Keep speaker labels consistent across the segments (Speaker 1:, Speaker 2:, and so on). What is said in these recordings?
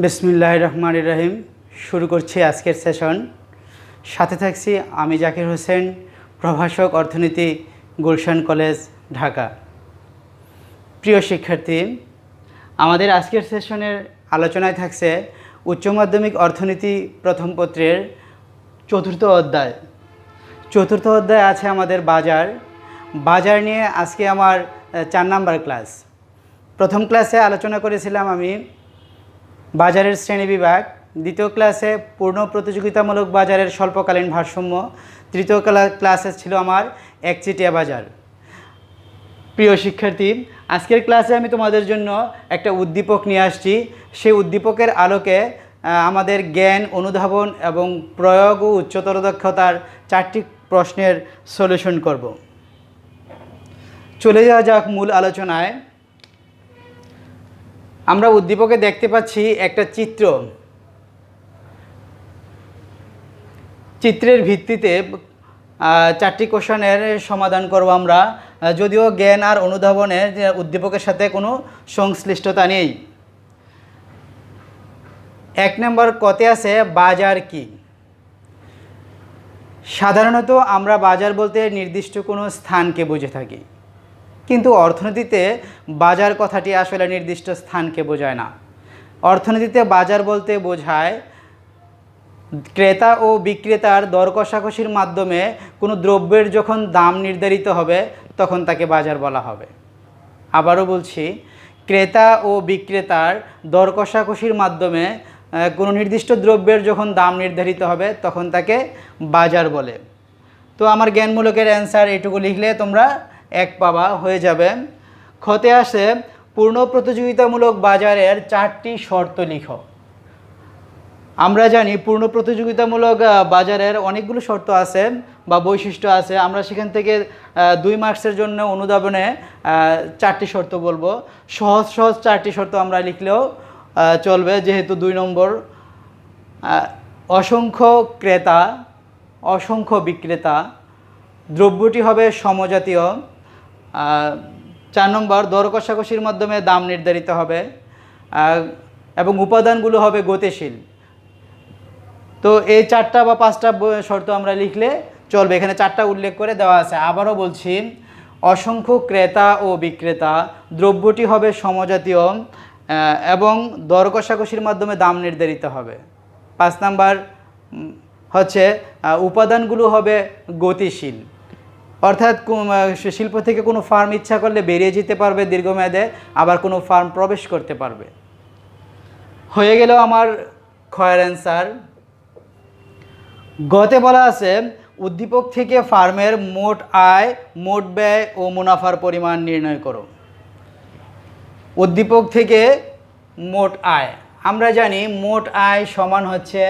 Speaker 1: বিসমিল্লাহির রহমানির রহিম। শুরু করছি আজকের সেশন। সাথে থাকছি আমি জাকির হোসেন, প্রভাষক অর্থনীতি, গুলশান কলেজ, ঢাকা। প্রিয় শিক্ষার্থী, আমাদের আজকের সেশনের আলোচনায় থাকছে উচ্চ মাধ্যমিক অর্থনীতি প্রথম পত্রের চতুর্থ অধ্যায়। চতুর্থ অধ্যায় আছে আমাদের বাজার নিয়ে আজকে আমার 4 নাম্বার ক্লাস। প্রথম ক্লাসে আলোচনা করেছিলাম আমি বাজারের শ্রেণীবিভাগ, দ্বিতীয় ক্লাসে পূর্ণ প্রতিযোগিতামূলক বাজারের স্বল্পকালীন ভারসাম্য, তৃতীয় ক্লাসে ছিল আমার একচেটিয়া বাজার। প্রিয় শিক্ষার্থী, আজকের ক্লাসে আমি তোমাদের জন্য একটা উদ্দীপক নিয়ে আসছি। সেই উদ্দীপকের আলোকে আমাদের জ্ঞান, অনুধাবন এবং প্রয়োগ ও উচ্চতর দক্ষতার 4টি প্রশ্নের সলিউশন করব। চলে যাওয়া যাক মূল আলোচনায়। আমরা উদ্দীপকে দেখতে পাচ্ছি একটা চিত্রের ভিত্তিতে 4টি কোশ্চেনের সমাধান করব আমরা, যদিও জ্ঞান আর অনুধাবনের উদ্দীপকের সাথে কোনো সংশ্লিষ্টতা নেই। 1 নম্বর কতে আছে বাজার কি। সাধারণত আমরা বাজার বলতে নির্দিষ্ট কোনো স্থানকে বুঝে থাকি, কিন্তু অর্থনীতিতে বাজার কথাটি আসলে নির্দিষ্ট স্থানকে বোঝায় না। অর্থনীতিতে বাজার বলতে বোঝায় ক্রেতা ও বিক্রেতার দর কষাকষির মাধ্যমে কোনো দ্রব্যের যখন দাম নির্ধারিত হবে তখন তাকে বাজার বলা হবে। আবারও বলছি, ক্রেতা ও বিক্রেতার দর কষাকষির মাধ্যমে কোনো নির্দিষ্ট দ্রব্যের যখন দাম নির্ধারিত হবে তখন তাকে বাজার বলে। তো আমার জ্ঞানমূলকের অ্যান্সার এটুকু লিখলে তোমরা 1 পাবা, হয়ে যাবে। খতে আসে পূর্ণ প্রতিযোগিতামূলক বাজারের 4টি শর্ত লিখো। আমরা জানি পূর্ণ প্রতিযোগিতামূলক বাজারের অনেকগুলো শর্ত আছে বা বৈশিষ্ট্য আছে। আমরা সেখান থেকে 2 মার্কসের জন্য অনুধাবনে 4টি শর্ত বলবো। সহজ 4টি শর্ত আমরা লিখলেও চলবে, যেহেতু 2 নম্বর। অসংখ্য ক্রেতা, অসংখ্য বিক্রেতা, দ্রব্যটি হবে সমজাতীয়। 4 নম্বর দর কষাকষির মাধ্যমে দাম নির্ধারিত হবে এবং উপাদানগুলো হবে গতিশীল। তো এই 4টা বা 5টা শর্ত আমরা লিখলে চলবে। এখানে 4টা উল্লেখ করে দেওয়া আছে। আবারও বলছি, অসংখ্য ক্রেতা ও বিক্রেতা, দ্রব্যটি হবে সমজাতীয় এবং দর কষাকষির মাধ্যমে দাম নির্ধারিত হবে। 5 নাম্বার হচ্ছে উপাদানগুলো হবে গতিশীল, অর্থাৎ শিল্প থেকে কোনো ফার্ম ইচ্ছা করলে বেরিয়ে যেতে পারবে দীর্ঘমেয়াদে, আবার কোনো ফার্ম প্রবেশ করতে পারবে। হয়ে গেল আমার ক্ষয়ের অ্যান্সার। গতে বলা আছে উদ্দীপক থেকে ফার্মের মোট আয়, মোট ব্যয় ও মুনাফার পরিমাণ নির্ণয় করো। উদ্দীপক থেকে মোট আয়, আমরা জানি মোট আয় সমান হচ্ছে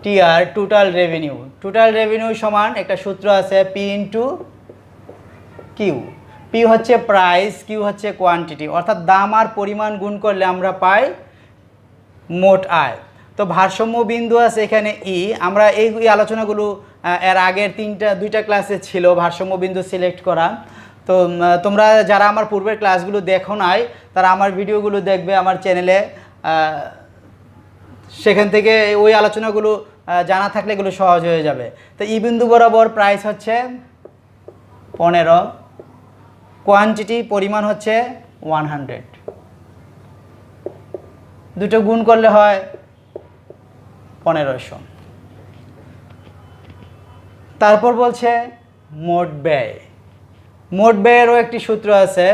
Speaker 1: TR, total revenue. Total revenue সমান একটা সূত্র আছে, পি ইন্টু কিউ। পি হচ্ছে প্রাইস, কিউ হচ্ছে কোয়ান্টিটি, অর্থাৎ দাম আর পরিমাণ গুণ করলে আমরা পাই মোট আয়। তো ভারসাম্য বিন্দু আছে এখানে ই। আমরা এই আলোচনাগুলো এর আগের 2টা ক্লাসে ছিল ভারসাম্য বিন্দু সিলেক্ট করা। তো তোমরা যারা আমার পূর্বের ক্লাসগুলো দেখো নাই তারা আমার ভিডিওগুলো দেখবে আমার চ্যানেলে। সেখান থেকে ওই আলোচনাগুলো জানা থাকলে এগুলো সহজ হয়ে যাবে। তো ই বিন্দু বরাবর প্রাইস হচ্ছে 15, কোয়ান্টিটি পরিমাণ হচ্ছে 100, দুটো গুণ করলে হয় 1500। তারপর বলছে মোট ব্যয়। মোট ব্যয়েরও একটি সূত্র আছে,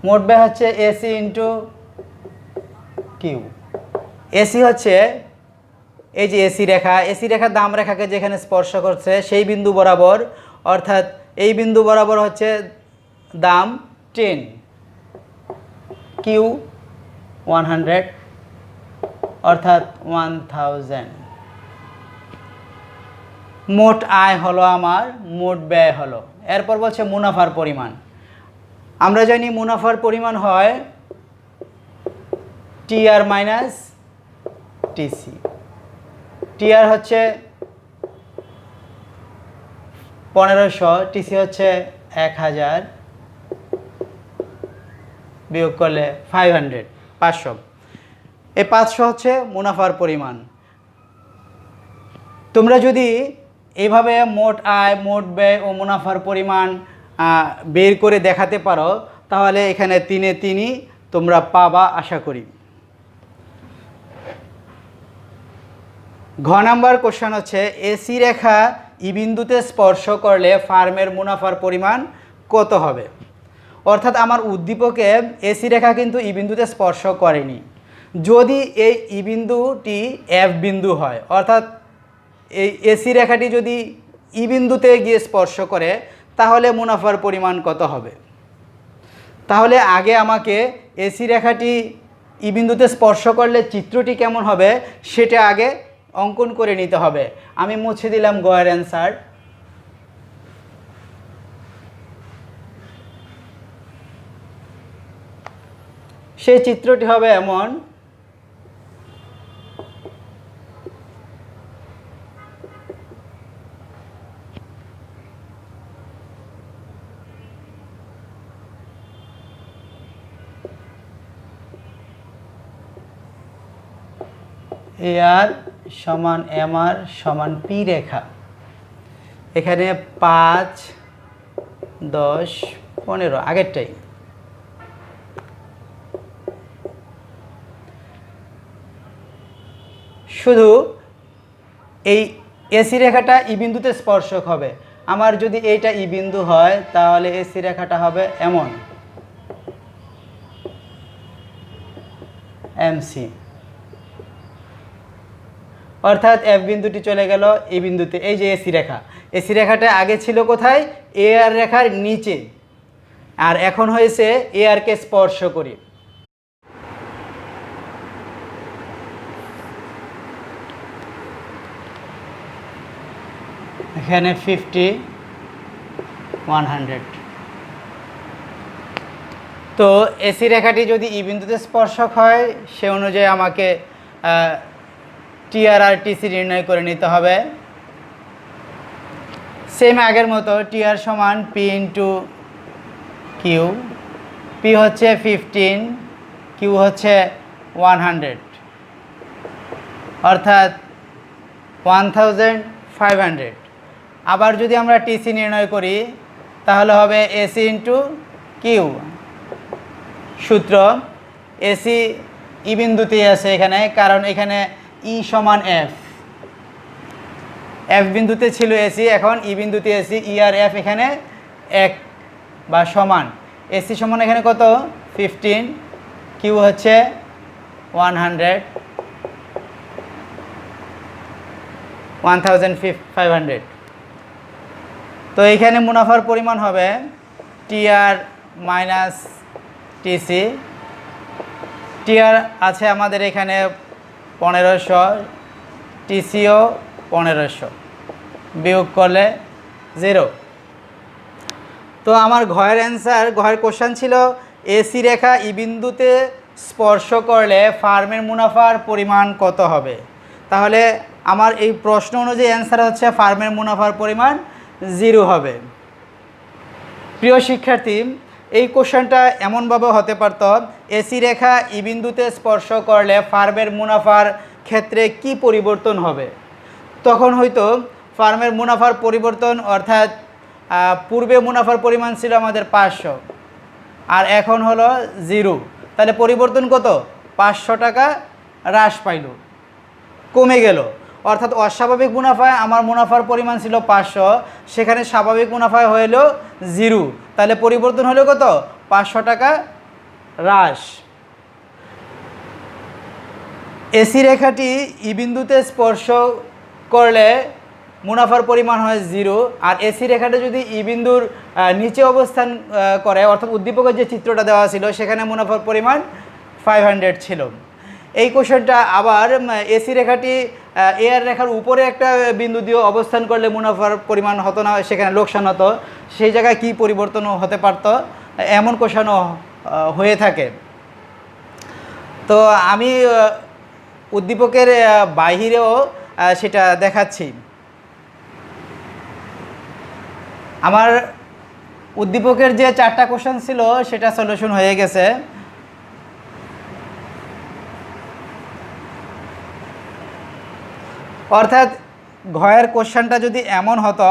Speaker 1: মোট ব্যয় হচ্ছে এসি ইন্টু কিউ। এসি হচ্ছে এই যে এসি রেখা দাম রেখাকে যেখানে স্পর্শ করছে সেই বিন্দু বরাবর, অর্থাৎ এই বিন্দু বরাবর হচ্ছে দাম 10, কিউ 100 অর্থাৎ 1000। মোট আয় হলো আমার, মোট ব্যয় হলো। এরপর বলছে মুনাফার পরিমাণ। আমরা জানি মুনাফার পরিমাণ হয় টিআর মাইনাস টিসি। টিআর হচ্ছে 1500, টিসি হচ্ছে 1000, বিয়োগ করলে 500 500। এই 500 হচ্ছে মুনাফার পরিমাণ। তোমরা যদি এইভাবে মোট আয়, মোট ব্যয় ও মুনাফার পরিমাণ বের করে দেখাতে পারো তাহলে এখানে 3-এ 3ই তোমরা পাবা আশা করি। ঘ নাম্বার কোশ্চেন হচ্ছে এসি রেখা ই বিন্দুতে স্পর্শ করলে ফার্মের মুনাফার পরিমাণ কত হবে। অর্থাৎ আমার উদ্দীপকে এসি রেখা কিন্তু ই বিন্দুতে স্পর্শ করেনি। যদি এই ই বিন্দুটি এফ বিন্দু হয়, অর্থাৎ এই এসি রেখাটি যদি ই বিন্দুতে গিয়ে স্পর্শ করে তাহলে মুনাফার পরিমাণ কত হবে। তাহলে আগে আমাকে এসি রেখাটি ই বিন্দুতে স্পর্শ করলে চিত্রটি কেমন হবে সেটা আগে অঙ্কন করে নিতে হবে। আমি মুছে দিলাম গয়ের অ্যান্সার। সেই চিত্রটি হবে এমন। এ আর সমান এম আর সমান পি রেখা। এখানে 5, 10, 15 আগেরটাই। শুধু এই এসি রেখাটা ই বিন্দুতে স্পর্শক হবে। আমার যদি এইটা ই বিন্দু হয় তাহলে এসি রেখাটা হবে এমন এমসি, অর্থাৎ এফ বিন্দুটি চলে গেল এই বিন্দুতে। এই যে এসি রেখা, এসি রেখাটা আগে ছিল কোথায়, এ আর রেখার নিচে, আর এখন হয়েছে এ আর কে স্পর্শ করি। এখানে 50, 100। তো এসি রেখাটি যদি ই বিন্দুতে স্পর্শক হয় সে অনুযায়ী আমাকে টিআর আর টিসি নির্ণয় করে নিতে হবে। সেম আগের মতো টিআর সমান পি ইন্টু কিউ। পি হচ্ছে 15, কিউ হচ্ছে 100, অর্থাৎ 1500। আবার যদি আমরা টিসি নির্ণয় করি তাহলে হবে এসি ইন্টু কিউ। সূত্র এসি ই বিন্দুতেই আছে এখানে, কারণ এখানে ই সমান এফ। এফ বিন্দুতে ছিল এসি, এখন ই বিন্দুতে এসি। ই আর এফ এখানে এক বা সমান। এসি সমান এখানে কত 15, কিউ হচ্ছে 100, 1500। তো এখানে মুনাফার পরিমাণ হবে টিআর মাইনাস টিসি। টিআর আছে আমাদের এখানে 1500, টিসিও 1500, বিয়োগ করলে 0। তো আমার ঘয়ের অ্যান্সার, ঘয়ের কোশ্চেন ছিল এসি রেখা ই বিন্দুতে স্পর্শ করলে ফার্মের মুনাফার পরিমাণ কত হবে। তাহলে আমার এই প্রশ্ন অনুযায়ী অ্যান্সার হচ্ছে ফার্মের মুনাফার পরিমাণ 0 হবে। প্রিয় শিক্ষার্থী, এই কোশ্চেনটা এমনভাবে হতে পারত, এসি রেখা ই বিন্দুতে স্পর্শ করলে ফার্মের মুনাফার ক্ষেত্রে কি পরিবর্তন হবে। তখন হয়তো ফার্মের মুনাফার পরিবর্তন, অর্থাৎ পূর্বে মুনাফার পরিমাণ ছিল আমাদের 500 আর এখন হলো 0, তাহলে পরিবর্তন কত, 500 টাকা হ্রাস পাইল, কমে গেল। অর্থাৎ অস্বাভাবিক মুনাফায় আমার মুনাফার পরিমাণ ছিল 500, সেখানে স্বাভাবিক মুনাফায় হইল 0, তাহলে পরিবর্তন হলো কত, 500 টাকা হ্রাস। এসি রেখাটি ই বিন্দুতে স্পর্শ করলে মুনাফার পরিমাণ হয় 0, আর এসি রেখাটা যদি ই বিন্দুর নিচে অবস্থান করে, অর্থাৎ উদ্দীপকের যে চিত্রটা দেওয়া ছিল সেখানে মুনাফার পরিমাণ 500 ছিল। এই কোশ্চেনটা আবার এসি রেখাটি এ আর রেখার উপরে একটা বিন্দু দিয়ে অবস্থান করলে মুনাফার পরিমাণ হতো না, সেখানে লোকসান হতো, সেই জায়গায় কি পরিবর্তন হতে পারত, এমন কোশ্চেনও হয়ে থাকে। তো আমি উদ্দীপকের বাহিরেও সেটা দেখাচ্ছি। আমার উদ্দীপকের যে 4টা কোশ্চেন ছিল সেটা সলিউশন হয়ে গেছে। অর্থাৎ ঘয়ের কোশ্চেনটা যদি এমন হতো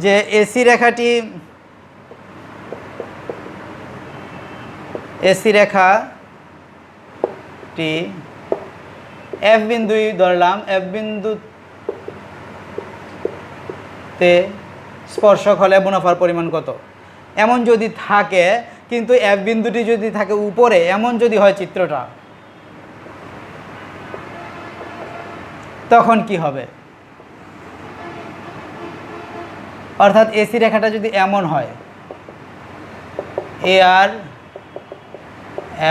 Speaker 1: যে এসি রেখাটি এফ বিন্দুই ধরলাম, এফ বিন্দুতে স্পর্শক হলে মুনাফার পরিমাণ কত, এমন যদি থাকে, কিন্তু এফ বিন্দুটি যদি থাকে উপরে, এমন যদি হয় চিত্রটা, তখন কি হবে? অর্থাৎ এসি রেখাটা যদি এমন হয়, এ আর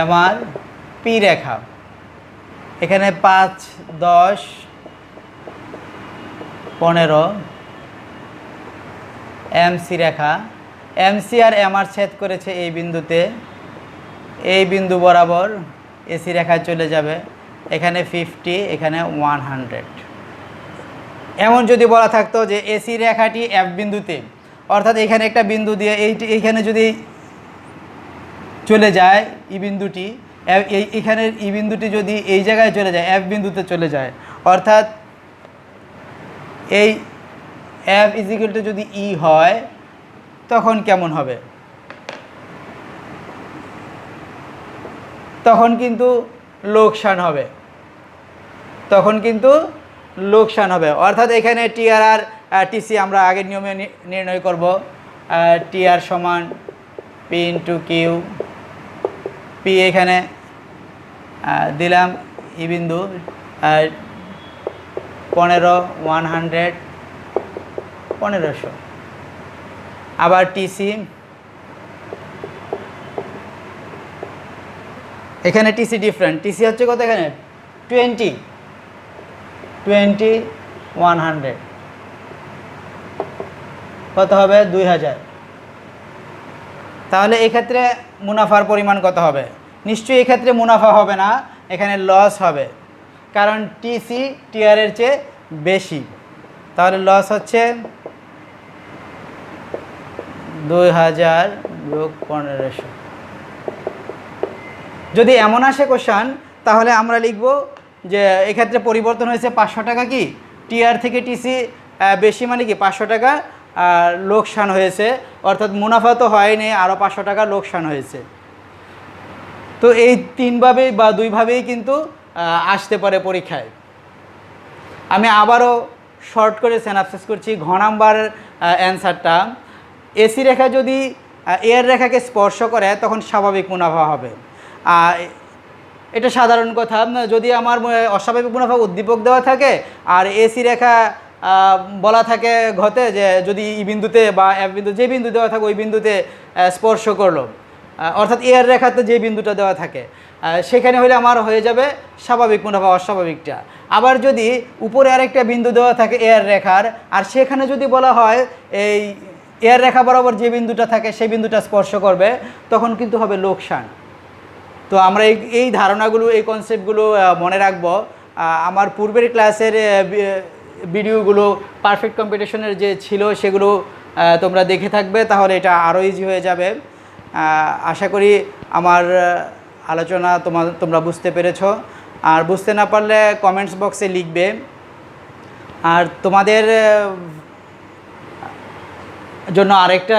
Speaker 1: এম আর পি রেখা, এখানে 5, 10, 15 এমসি রেখা, এমসি আর এম আর ছেদ করেছে এই বিন্দুতে, এই বিন্দু বরাবর এসি রেখায় চলে যাবে, এখানে 50, এখানে 100। এমন যদি বলা থাকতো যে এসি রেখাটি এফ বিন্দুতে, অর্থাৎ এখানে একটা বিন্দু দিয়ে এইখানে যদি চলে যায় ই বিন্দুটি, এইখানের ই বিন্দুটি যদি এই জায়গায় চলে যায়, এফ বিন্দুতে চলে যায়, অর্থাৎ এই এফ ইজিক্যাল টু যদি ই হয়, তখন কেমন হবে? তখন কিন্তু লোকসান হবে, অর্থাৎ এখানে টিআর আর টিসি আমরা আগের নিয়মে নির্ণয় করব। টিআর সমান পি ইন্টু কিউ, পি এখানে দিলাম ই বিন্দু 15, 100, 1500, আবার টিসি, এখানে টিসি ডিফারেন্ট, টিসি হচ্ছে কত, এখানে 20, 100, কত হবে? 2000। তাহলে এক্ষেত্রে মুনাফার পরিমাণ কত হবে? নিশ্চয়ই এক্ষেত্রে মুনাফা হবে না, এখানে লস হবে, কারণ টিসি টিআরের চেয়ে বেশি। তাহলে লস হচ্ছে 2000 যোগ 1500। যদি এমন আসে কোশ্চান, তাহলে আমরা লিখব যে এক্ষেত্রে পরিবর্তন হয়েছে 500 টাকা, কি টিআর থেকে টিসি বেশি মানে কি 500 টাকা লোকসান হয়েছে, অর্থাৎ মুনাফা তো হয়নি, আরও 500 টাকা লোকসান হয়েছে। তো এই 3ভাবেই বা 2ভাবেই কিন্তু আসতে পারে পরীক্ষায়। আমি আবারও শর্ট করে সিনাপসিস করছি ঘ নাম্বার অ্যান্সারটা। এসি রেখা যদি এর রেখাকে স্পর্শ করে, তখন স্বাভাবিক মুনাফা হবে। এটা সাধারণ কথা। যদি আমার অস্বাভাবিক মুনাফা উদ্দীপক দেওয়া থাকে আর এসি রেখা বলা থাকে ঘতে যে যদি ই বিন্দুতে বা এফ বিন্দু, যে বিন্দু দেওয়া থাকে ওই বিন্দুতে স্পর্শ করলো, অর্থাৎ এর রেখাতে যে বিন্দুটা দেওয়া থাকে, সেখানে হলে আমার হয়ে যাবে স্বাভাবিক মুনাফা অস্বাভাবিকটা। আবার যদি উপরে আরেকটা বিন্দু দেওয়া থাকে এর রেখার, আর সেখানে যদি বলা হয় এই এর রেখা বরাবর যে বিন্দুটা থাকে সেই বিন্দুটা স্পর্শ করবে, তখন কিন্তু হবে লোকসান। তো আমরা এই ধারণাগুলো, এই কনসেপ্টগুলো মনে রাখবো। আমার পূর্বের ক্লাসের ভিডিওগুলো পারফেক্ট কম্পিটিশনের যে ছিল সেগুলো তোমরা দেখে থাকবে, তাহলে এটা আরও ইজি হয়ে যাবে। আশা করি আমার আলোচনা তোমরা বুঝতে পেরেছো। আর বুঝতে না পারলে কমেন্টস বক্সে লিখবে। আর তোমাদের জন্য আরেকটা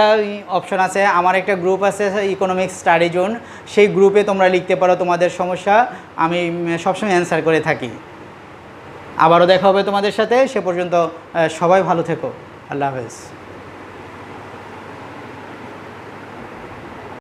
Speaker 1: অপশন আছে, আমার একটা গ্রুপ আছে ইকোনমিক্স স্টাডি জোন, সেই গ্রুপে তোমরা লিখতে পারো তোমাদের সমস্যা, আমি সবসময় অ্যান্সার করে থাকি। আবারও দেখা হবে তোমাদের সাথে, সে পর্যন্ত সবাই ভালো থেকো। আল্লাহ হাফেজ।